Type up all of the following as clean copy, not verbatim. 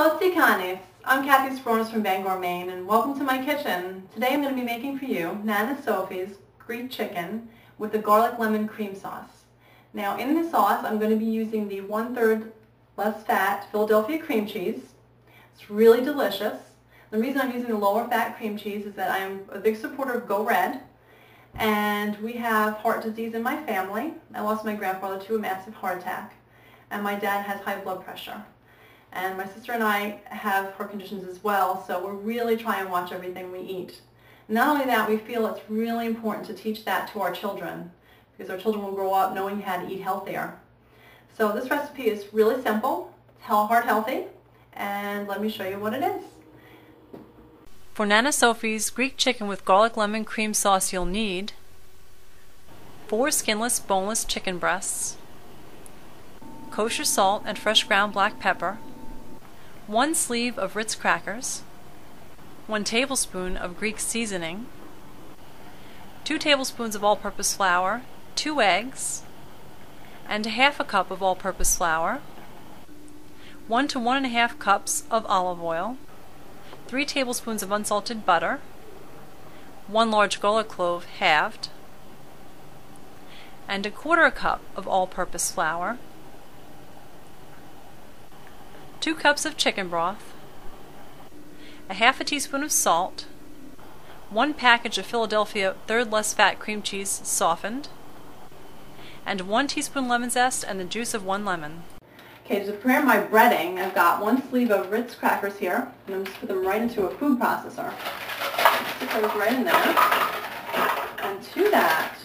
Salutzi canis. I'm Kathy Spronos from Bangor, Maine, and welcome to my kitchen. Today I'm going to be making for you Nana Sophie's Greek chicken with the garlic lemon cream sauce. Now in the sauce I'm going to be using the 1/3 less fat Philadelphia cream cheese. It's really delicious. The reason I'm using the lower fat cream cheese is that I am a big supporter of Go Red, and we have heart disease in my family. I lost my grandfather to a massive heart attack, and my dad has high blood pressure. And my sister and I have heart conditions as well, so we're really trying to watch everything we eat. Not only that, we feel it's really important to teach that to our children, because our children will grow up knowing how to eat healthier. So this recipe is really simple, heart healthy, and let me show you what it is. For Nana Sophie's Greek chicken with garlic lemon cream sauce, you'll need 4 skinless, boneless chicken breasts, kosher salt and fresh ground black pepper, 1 sleeve of Ritz crackers, 1 tablespoon of Greek seasoning, 2 tablespoons of all-purpose flour, 2 eggs, and 1/2 cup of all-purpose flour, 1 to 1 1/2 cups of olive oil, 3 tablespoons of unsalted butter, 1 large garlic clove halved, and 1/4 cup of all-purpose flour, 2 cups of chicken broth, 1/2 teaspoon of salt, 1 package of Philadelphia 1/3 less fat cream cheese softened, and 1 teaspoon lemon zest and the juice of 1 lemon. Okay, to prepare my breading, I've got 1 sleeve of Ritz crackers here, and I'm just put them right into a food processor. Stick those right in there. And to that,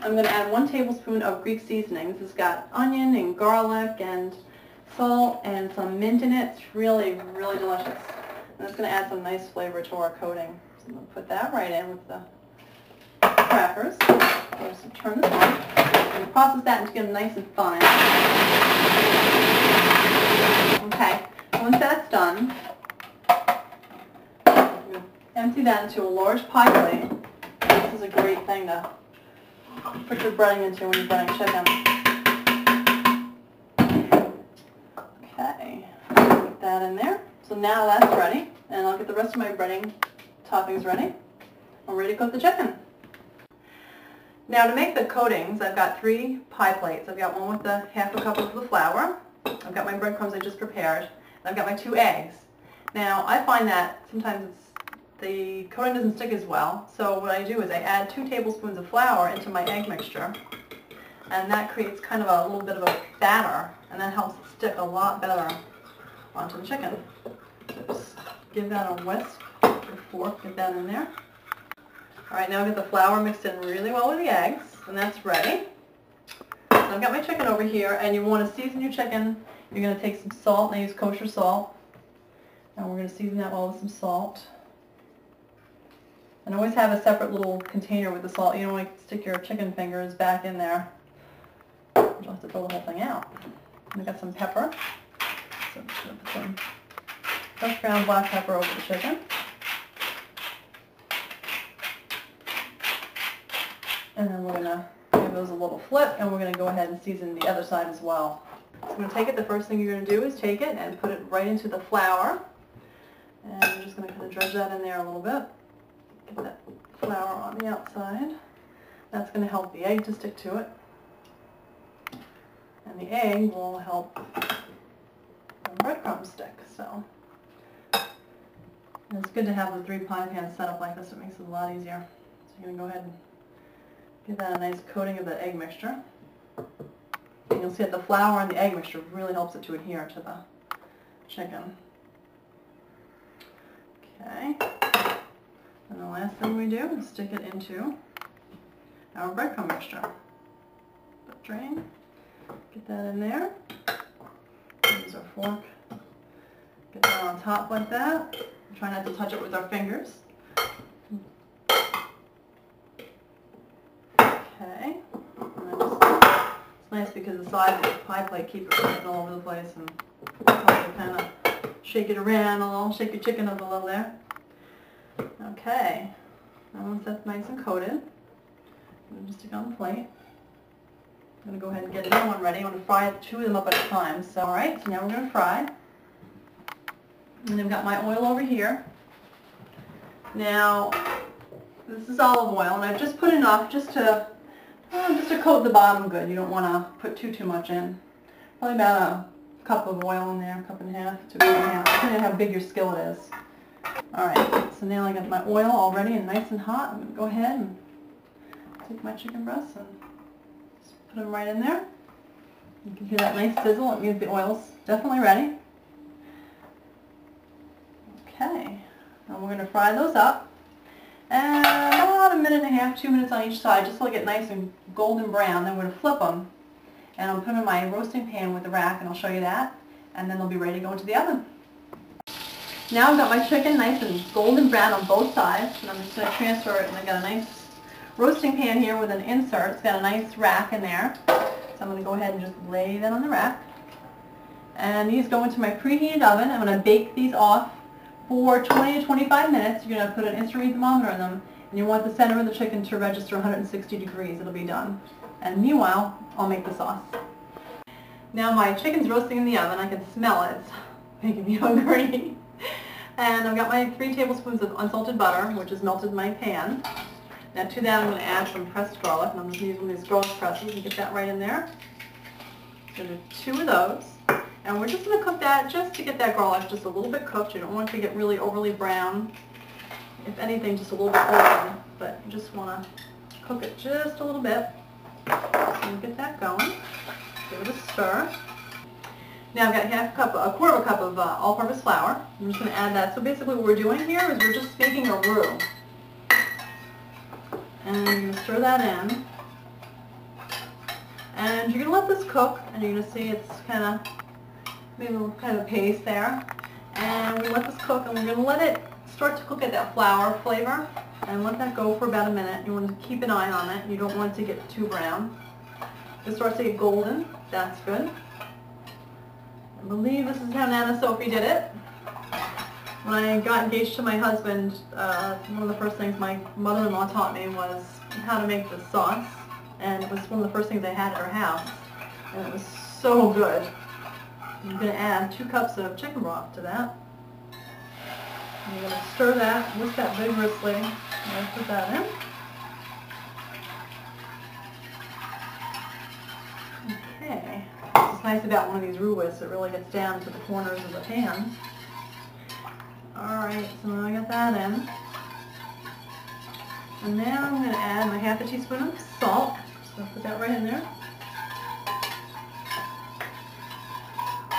I'm going to add 1 tablespoon of Greek seasoning. This has got onion and garlic and salt and some mint in it. It's really, really delicious. And it's going to add some nice flavor to our coating. So I'm going to put that right in with the crackers. Just turn this on and process that and get them nice and fine. Okay, once that's done, empty that into a large pie plate. This is a great thing to put your breading into when you're breading chicken. Okay, put that in there. So now that's ready, and I'll get the rest of my breading toppings ready. I'm ready to cook the chicken. Now to make the coatings, I've got 3 pie plates. I've got one with the 1/2 cup of the flour. I've got my breadcrumbs I just prepared. And I've got my 2 eggs. Now I find that sometimes the coating doesn't stick as well, so what I do is I add 2 tablespoons of flour into my egg mixture, and that creates kind of a little bit of a batter, and that helps it stick a lot better onto the chicken. So just give that a whisk with a fork, get that in there. Alright, now I've got the flour mixed in really well with the eggs, and that's ready. So I've got my chicken over here, and you want to season your chicken. You're going to take some salt, and I use kosher salt, and we're going to season that well with some salt. And always have a separate little container with the salt. You don't want to stick your chicken fingers back in there. You'll have to throw the whole thing out. And I've got some pepper. So I'm just going to put some fresh ground black pepper over the chicken. And then we're going to give those a little flip, and we're going to go ahead and season the other side as well. So I'm going to take it, the first thing you're going to do is take it and put it right into the flour. And I'm just going to kind of dredge that in there a little bit. Get that flour on the outside. That's going to help the egg to stick to it. And the egg will help the breadcrumbs stick. So and it's good to have the 3 pie pans set up like this. It makes it a lot easier. So you're going to go ahead and give that a nice coating of the egg mixture. And you'll see that the flour and the egg mixture really helps it to adhere to the chicken. Okay. And the last thing we do is stick it into our breadcrumb mixture. But drain, get that in there. Use our fork. Get that on top like that. Try not to touch it with our fingers. Okay. And it's nice because the sides of the pie plate keep it getting all over the place, and you kind of shake it around a little, shake your chicken up a little there. Okay, now once that's nice and coated, I'm going to stick it on the plate. I'm going to go ahead and get another one ready. I'm going to fry 2 of them up at a time. So, alright, so now we're going to fry. And I've got my oil over here. Now, this is olive oil, and I've just put enough just to coat the bottom good. You don't want to put too much in. Probably about a cup of oil in there, a cup and a half to a cup and a half, depending on how big your skillet is. Alright, so now I got my oil all ready and nice and hot. I'm going to go ahead and take my chicken breasts and just put them right in there. You can hear that nice sizzle. It means the oil's definitely ready. Okay, now we're going to fry those up. And about a minute and a half, 2 minutes on each side, just so they get nice and golden brown. Then we're going to flip them. And I'll put them in my roasting pan with the rack, and I'll show you that. And then they'll be ready to go into the oven. Now I've got my chicken nice and golden brown on both sides, and I'm just going to transfer it. And I've got a nice roasting pan here with an insert. It's got a nice rack in there. So I'm going to go ahead and just lay that on the rack. And these go into my preheated oven. I'm going to bake these off for 20 to 25 minutes. You're going to put an instant read thermometer in them, and you want the center of the chicken to register 160 degrees. It'll be done. And meanwhile, I'll make the sauce. Now my chicken's roasting in the oven. I can smell it. It's making me hungry. And I've got my 3 tablespoons of unsalted butter, which is melted in my pan. Now to that I'm going to add some pressed garlic, and I'm just using these garlic presses and get that right in there. So do 2 of those. And we're just going to cook that just to get that garlic just a little bit cooked. You don't want it to get really overly brown. If anything, just a little bit golden, but you just want to cook it just a little bit. So get that going. Give it a stir. Now I've got a quarter of a cup of all-purpose flour. I'm just going to add that. So basically what we're doing here is we're just making a roux. And you're going to stir that in. And you're going to let this cook, and you're going to see it's kind of made a little kind of paste there. And we let this cook, and we're going to let it start to cook at that flour flavor. And let that go for about a minute. You want to keep an eye on it. You don't want it to get too brown. If it starts to get golden, that's good. I believe this is how Nana Sophie did it. When I got engaged to my husband, one of the first things my mother-in-law taught me was how to make this sauce. And it was one of the first things I had at her house. And it was so good. I'm going to add 2 cups of chicken broth to that. And you're going to stir that, whisk that vigorously. I'm going to put that in. Okay. What's nice about one of these roux whisks, it really gets down to the corners of the pan. Alright, so now I got that in. And now I'm going to add my half a teaspoon of salt. So I'll put that right in there.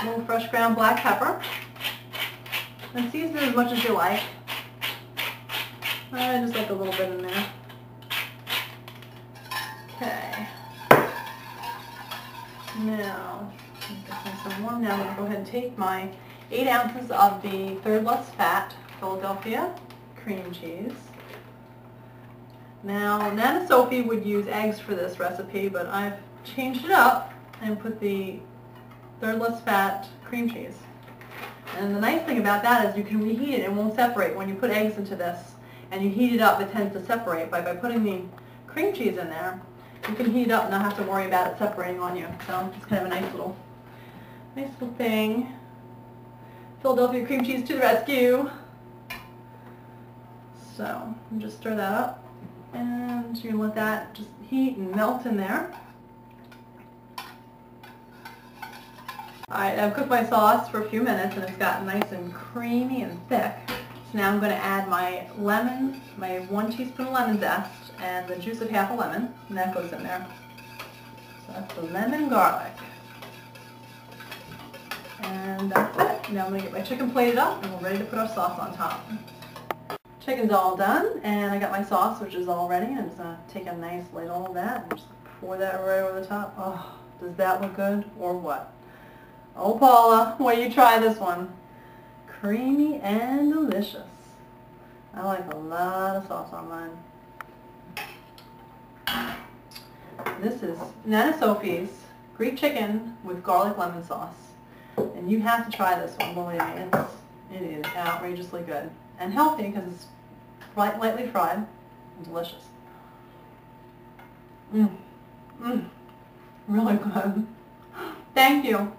A little fresh ground black pepper. And season it as much as you like. I just like a little bit in there. Okay. Now, get this nice and warm. Now I'm going to go ahead and take my 8 ounces of the third less fat Philadelphia cream cheese. Now, Nana Sophie would use eggs for this recipe, but I've changed it up and put the third less fat cream cheese. And the nice thing about that is you can reheat it. It won't separate. When you put eggs into this and you heat it up, it tends to separate. But by putting the cream cheese in there, you can heat it up and not have to worry about it separating on you. So it's kind of a nice little thing. Philadelphia cream cheese to the rescue. So just stir that up, and you're going to let that just heat and melt in there. Alright, I've cooked my sauce for a few minutes and it's gotten nice and creamy and thick. So now I'm going to add my lemon, my 1 teaspoon of lemon zest, and the juice of half a lemon, and that goes in there. So that's the lemon garlic. And that's it. Now I'm going to get my chicken plated up and we're ready to put our sauce on top. Chicken's all done, and I got my sauce, which is all ready. I'm just going to take a nice ladle of that and just pour that right over the top. Oh, does that look good or what? Oh, Paula, why don't you try this one? Creamy and delicious. I like a lot of sauce on mine. This is Nana Sophie's Greek chicken with garlic lemon sauce. And you have to try this one, believe me. It is outrageously good. And healthy because it's lightly fried and delicious. Really good. Thank you.